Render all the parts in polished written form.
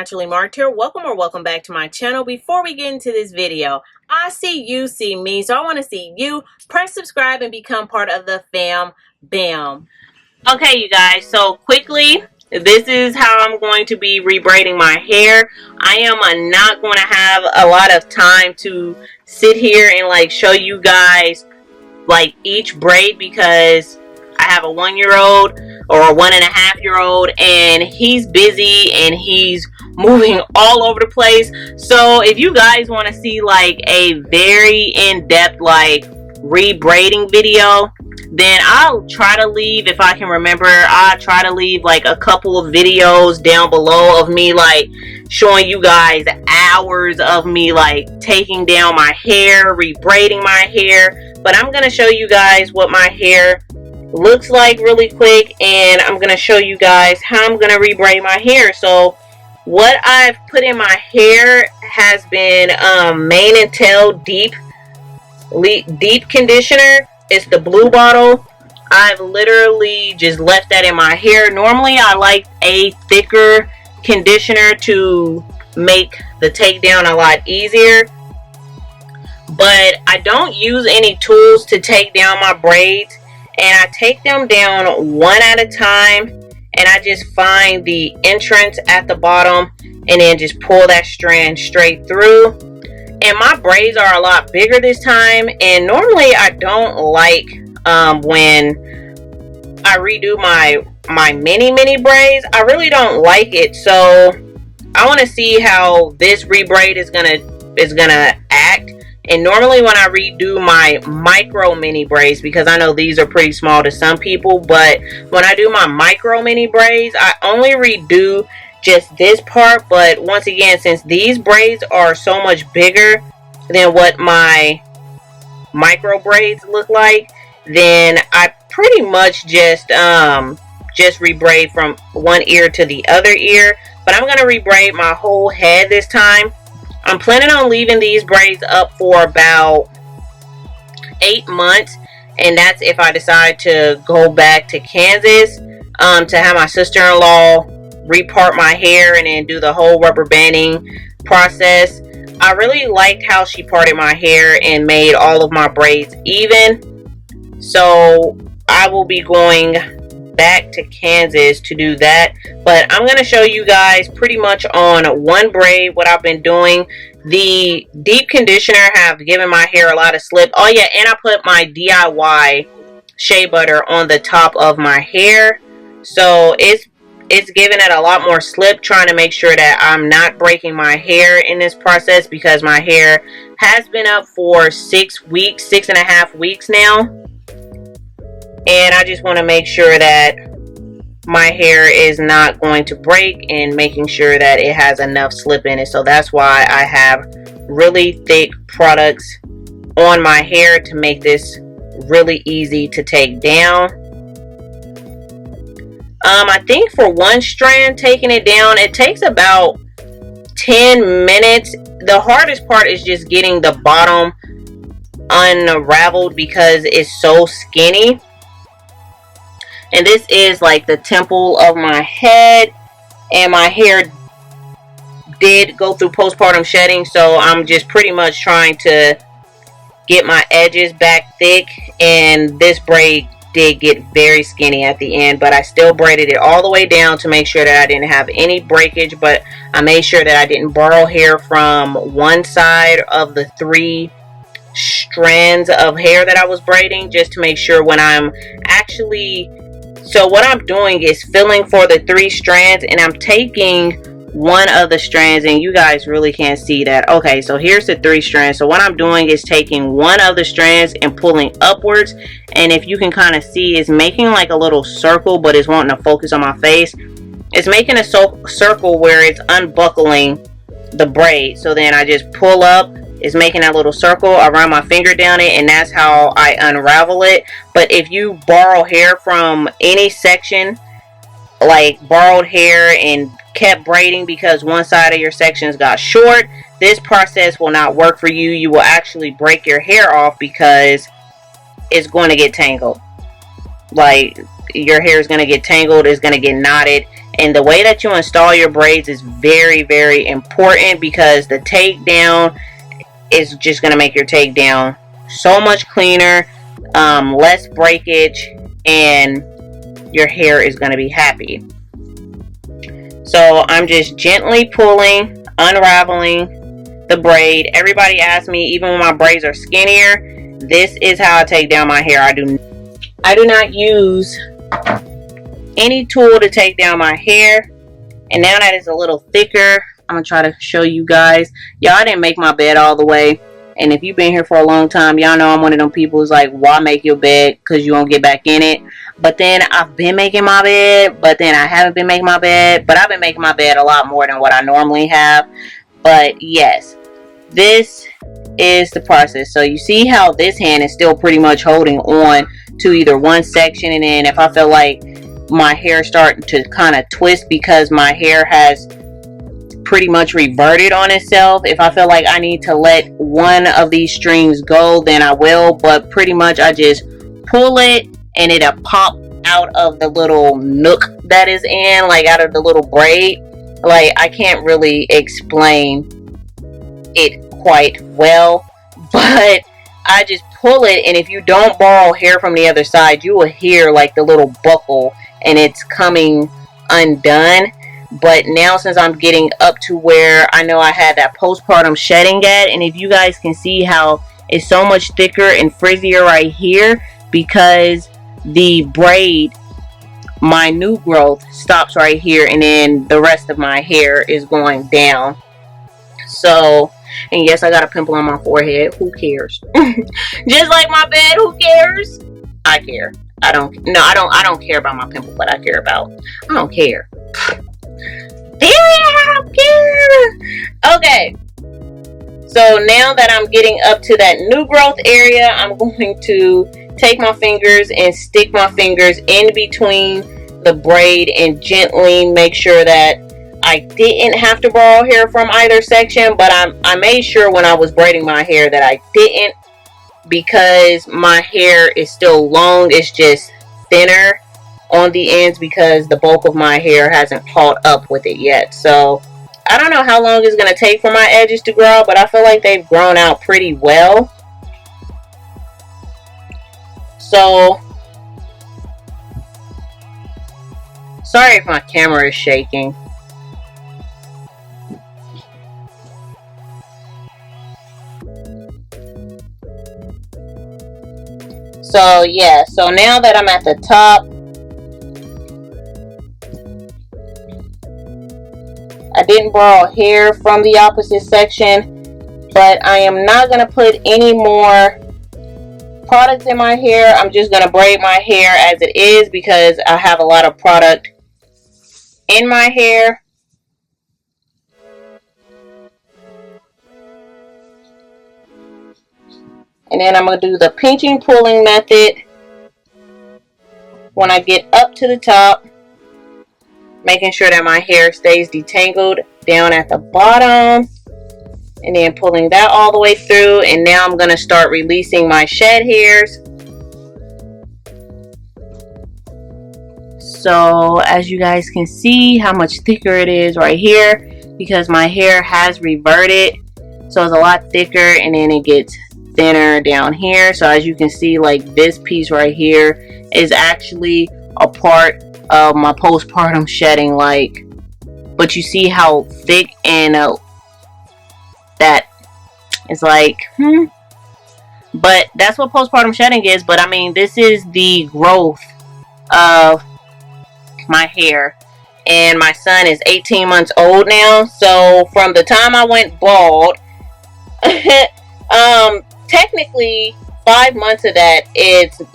Naturally Marked here. Welcome or welcome back to my channel. Before we get into this video, I see you see me, so I want to see you. Press subscribe and become part of the fam bam. Okay, you guys, so quickly, this is how I'm going to be rebraiding my hair. I am not going to have a lot of time to sit here and like show you guys like each braid because I have a 1-year-old or a 1.5-year-old and he's busy and he's moving all over the place. So if you guys want to see like a very in-depth like rebraiding video, then I'll try to leave, if I can remember, I'll try to leave like a couple of videos down below of me like showing you guys hours of me like taking down my hair, rebraiding my hair. But I'm going to show you guys what my hair looks like really quick, and I'm going to show you guys how I'm going to rebraid my hair. So what I've put in my hair has been mane and tail deep conditioner. It's the blue bottle. I've literally just left that in my hair. Normally I like a thicker conditioner to make the takedown a lot easier, but I don't use any tools to take down my braids, and I take them down one at a time, and I just find the entrance at the bottom and then just pull that strand straight through. And my braids are a lot bigger this time, and normally I don't like when I redo my mini braids. I really don't like it, so I want to see how this rebraid is gonna act. And normally when I redo my micro mini braids, because I know these are pretty small to some people, but when I do my micro mini braids, I only redo just this part. But once again, since these braids are so much bigger than what my micro braids look like, then I pretty much just rebraid from one ear to the other ear. But I'm gonna rebraid my whole head this time. I'm planning on leaving these braids up for about 8 months, and that's if I decide to go back to Kansas to have my sister-in-law repart my hair and then do the whole rubber banding process. I really liked how she parted my hair and made all of my braids even, so I will be going back to Kansas to do that. But I'm going to show you guys pretty much on one braid what I've been doing. The deep conditioner have given my hair a lot of slip. Oh yeah, and I put my DIY shea butter on the top of my hair, so it's giving it a lot more slip, trying to make sure that I'm not breaking my hair in this process, because my hair has been up for 6 weeks, 6.5 weeks now. And I just want to make sure that my hair is not going to break, and making sure that it has enough slip in it. So that's why I have really thick products on my hair to make this really easy to take down. I think for one strand taking it down, it takes about 10 minutes. The hardest part is just getting the bottom unraveled because it's so skinny. And this is like the temple of my head, and my hair did go through postpartum shedding, so I'm just pretty much trying to get my edges back thick. And this braid did get very skinny at the end, but I still braided it all the way down to make sure that I didn't have any breakage. But I made sure that I didn't borrow hair from one side of the 3 strands of hair that I was braiding, just to make sure when I'm actually... So what I'm doing is filling for the 3 strands, and I'm taking one of the strands, and you guys really can't see that. Okay, so here's the 3 strands. So what I'm doing is taking one of the strands and pulling upwards, and if you can kind of see, it's making like a little circle, but it's wanting to focus on my face. It's making a circle where it's unbuckling the braid. So then I just pull up. Is making that little circle. I run my finger down it, and that's how I unravel it. But if you borrow hair from any section, like borrowed hair and kept braiding because one side of your sections got short, this process will not work for you. You will actually break your hair off because it's going to get tangled. Like, your hair is going to get tangled, it's going to get knotted, And the way that you install your braids is very, very important, because the takedown is just going to make your takedown so much cleaner, less breakage, and your hair is going to be happy. So I'm just gently pulling, unraveling the braid. Everybody asks me, even when my braids are skinnier, this is how I take down my hair. I do not use any tool to take down my hair. And now that it's a little thicker, I'm gonna try to show you guys. Y'all, I didn't make my bed all the way, and if you've been here for a long time, y'all know I'm one of them people who's like, why make your bed? Because you won't get back in it. But then I've been making my bed, but then I haven't been making my bed. But I've been making my bed a lot more than what I normally have. But yes, this is the process. So you see how this hand is still pretty much holding on to either one section, and then if I feel like my hair starting to kind of twist because my hair has pretty much reverted on itself, if I feel like I need to let one of these strings go, then I will. But pretty much I just pull it and it'll pop out of the little nook that is in, like out of the little braid. Like, I can't really explain it quite well, but I just pull it, and if you don't borrow hair from the other side, you will hear like the little buckle and it's coming undone. But now, since I'm getting up to where I know I had that postpartum shedding at, and if you guys can see how it's so much thicker and frizzier right here, because the braid, my new growth, stops right here, and then the rest of my hair is going down. So, and yes, I got a pimple on my forehead. Who cares? Just like my bed, who cares? I care. I don't care about my pimple, but I care about, I don't care. Okay, so now that I'm getting up to that new growth area, I'm going to take my fingers and stick my fingers in between the braid and gently make sure that I didn't have to borrow hair from either section. But I made sure when I was braiding my hair that I didn't, because my hair is still long. It's just thinner on the ends because the bulk of my hair hasn't caught up with it yet. So I don't know how long it's going to take for my edges to grow, but I feel like they've grown out pretty well. So sorry if my camera is shaking. So yeah, so now that I'm at the top, I didn't borrow hair from the opposite section, but I am not going to put any more products in my hair. I'm just going to braid my hair as it is because I have a lot of product in my hair. And then I'm going to do the pinching pulling method when I get up to the top, making sure that my hair stays detangled down at the bottom, and then pulling that all the way through. And now I'm going to start releasing my shed hairs. So as you guys can see how much thicker it is right here, because my hair has reverted, so it's a lot thicker, and then it gets thinner down here. So as you can see, like this piece right here is actually a part of my postpartum shedding, like, but you see how thick and that is, like, but that's what postpartum shedding is. But I mean, this is the growth of my hair, and my son is 18 months old now. So from the time I went bald, technically 5 months of that,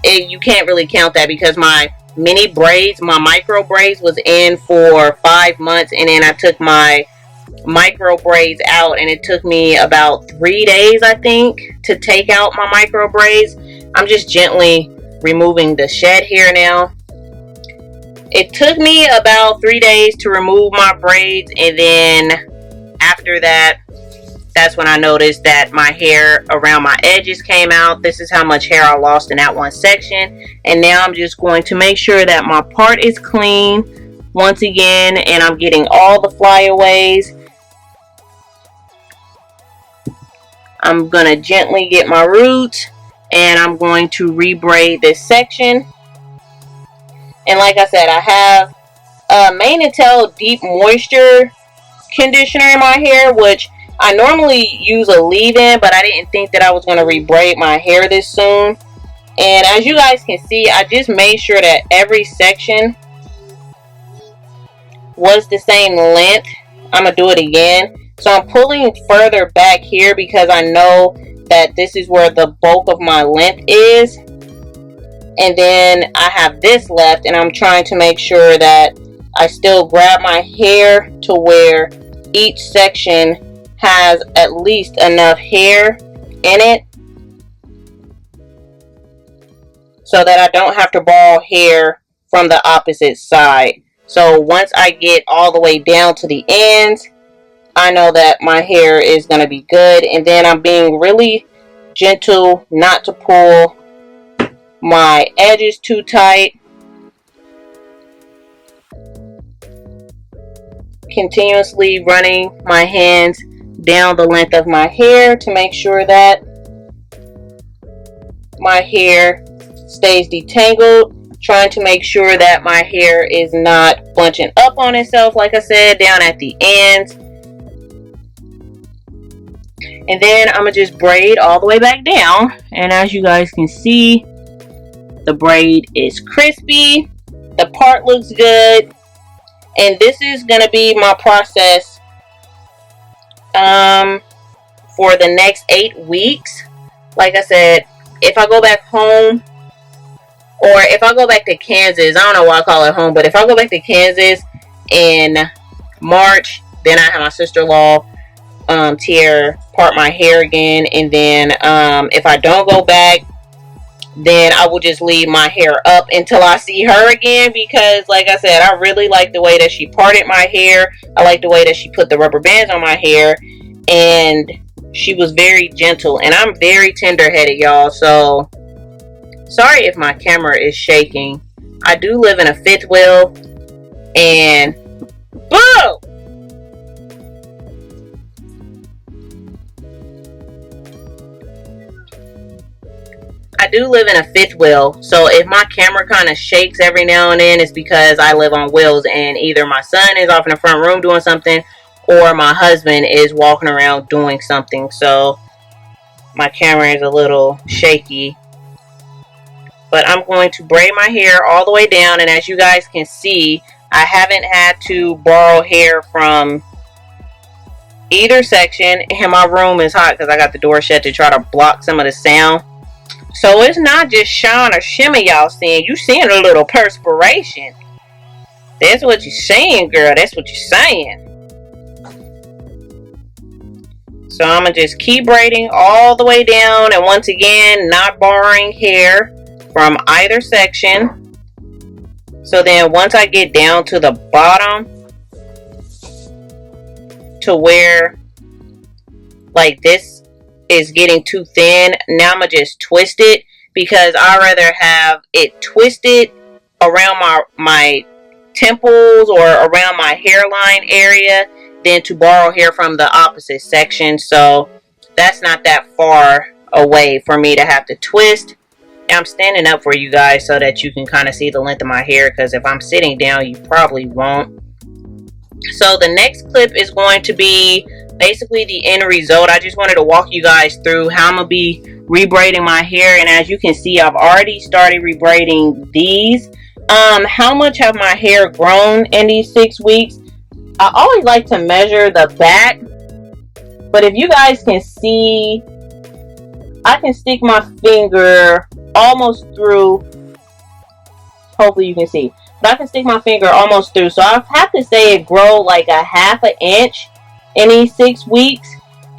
you can't really count that, because my mini braids, my micro braids, was in for 5 months, and then I took my micro braids out, and it took me about 3 days, I think, to take out my micro braids. I'm just gently removing the shed hair now. It took me about 3 days to remove my braids, and then after that, that's when I noticed that my hair around my edges came out. This is how much hair I lost in that one section. And now I'm just going to make sure that my part is clean, once again, and I'm getting all the flyaways. I'm going to gently get my roots, and I'm going to rebraid this section. And like I said, I have Mane and Tail Deep Moisture conditioner in my hair, which I normally use a leave-in, but I didn't think that I was going to rebraid my hair this soon. And as you guys can see, I just made sure that every section was the same length. I'm going to do it again. So I'm pulling further back here because I know that this is where the bulk of my length is. And then I have this left, and I'm trying to make sure that I still grab my hair to where each section has at least enough hair in it, so that I don't have to borrow hair from the opposite side. So once I get all the way down to the ends, I know that my hair is going to be good. And then I'm being really gentle not to pull my edges too tight. Continuously running my hands down the length of my hair to make sure that my hair stays detangled. Trying to make sure that my hair is not bunching up on itself, like I said, down at the ends. And then I'm going to just braid all the way back down. And as you guys can see, the braid is crispy. The part looks good. And this is going to be my process for the next 8 weeks. Like I said, if I go back home, or if I go back to Kansas, I don't know why I call it home, but if I go back to Kansas in March, then I have my sister-in-law, Tierra, part my hair again. And then if I don't go back, then I will just leave my hair up until I see her again, because like I said, I really like the way that she parted my hair. I like the way that she put the rubber bands on my hair, and she was very gentle, and I'm very tender-headed, y'all. So sorry if my camera is shaking. I do live in a fifth wheel, and boom! I do live in a fifth wheel, so if my camera kind of shakes every now and then, it's because I live on wheels, and either my son is off in the front room doing something, or my husband is walking around doing something. So my camera is a little shaky. But I'm going to braid my hair all the way down, and as you guys can see, I haven't had to borrow hair from either section. And my room is hot because I got the door shut to try to block some of the sound. So it's not just shine or shimmer y'all seeing. You seeing a little perspiration. That's what you're saying, girl. That's what you're saying. So I'm going to just keep braiding all the way down. And once again, not borrowing hair from either section. So then once I get down to the bottom, to where like this is getting too thin, now I'm gonna just twist it, because I rather have it twisted around my temples or around my hairline area than to borrow hair from the opposite section. So that's not that far away for me to have to twist. And I'm standing up for you guys so that you can kind of see the length of my hair, because if I'm sitting down, you probably won't. So the next clip is going to be basically the end result. I just wanted to walk you guys through how I'm going to be rebraiding my hair. And as you can see, I've already started rebraiding these. How much have my hair grown in these 6 weeks? I always like to measure the back. But if you guys can see, I can stick my finger almost through. Hopefully you can see. But I can stick my finger almost through. So I have to say it grow like a ½ an inch in these 6 weeks.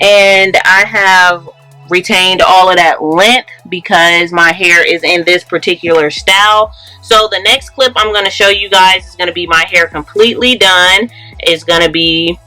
And I have retained all of that length because my hair is in this particular style. So the next clip I'm going to show you guys is going to be my hair completely done. It's going to be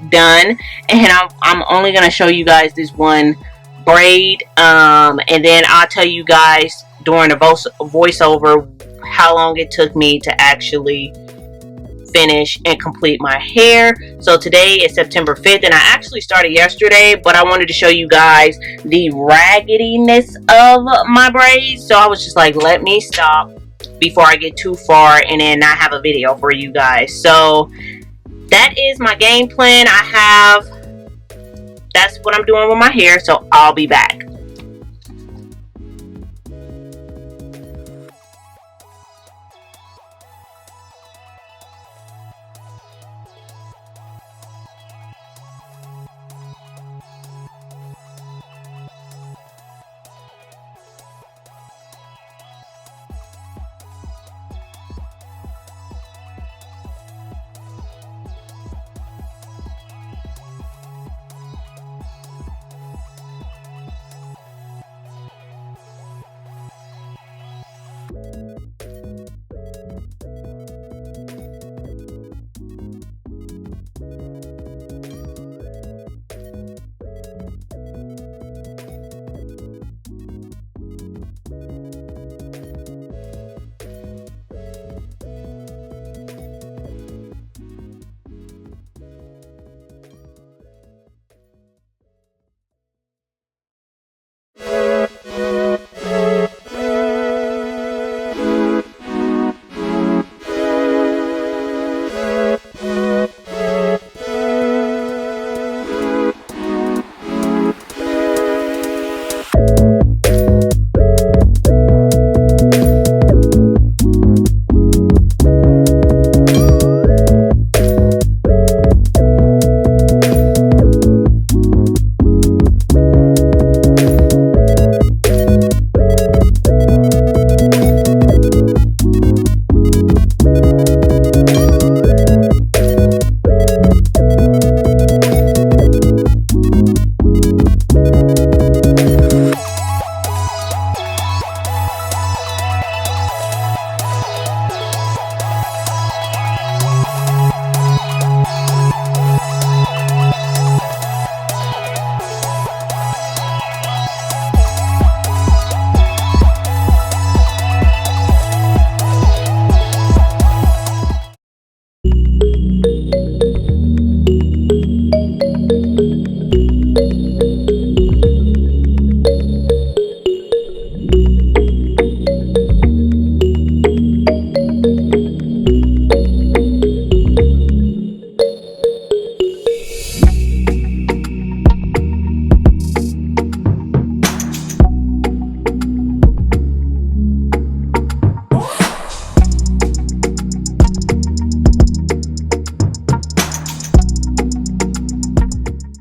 done. And I'm only going to show you guys this one braid. And then I'll tell you guys during the voiceover how long it took me to actually finish and complete my hair. So today is September 5th, and I actually started yesterday, but I wanted to show you guys the raggediness of my braids. So I was just like, let me stop before I get too far and then not have a video for you guys. So that is my game plan. That's what I'm doing with my hair, so I'll be back.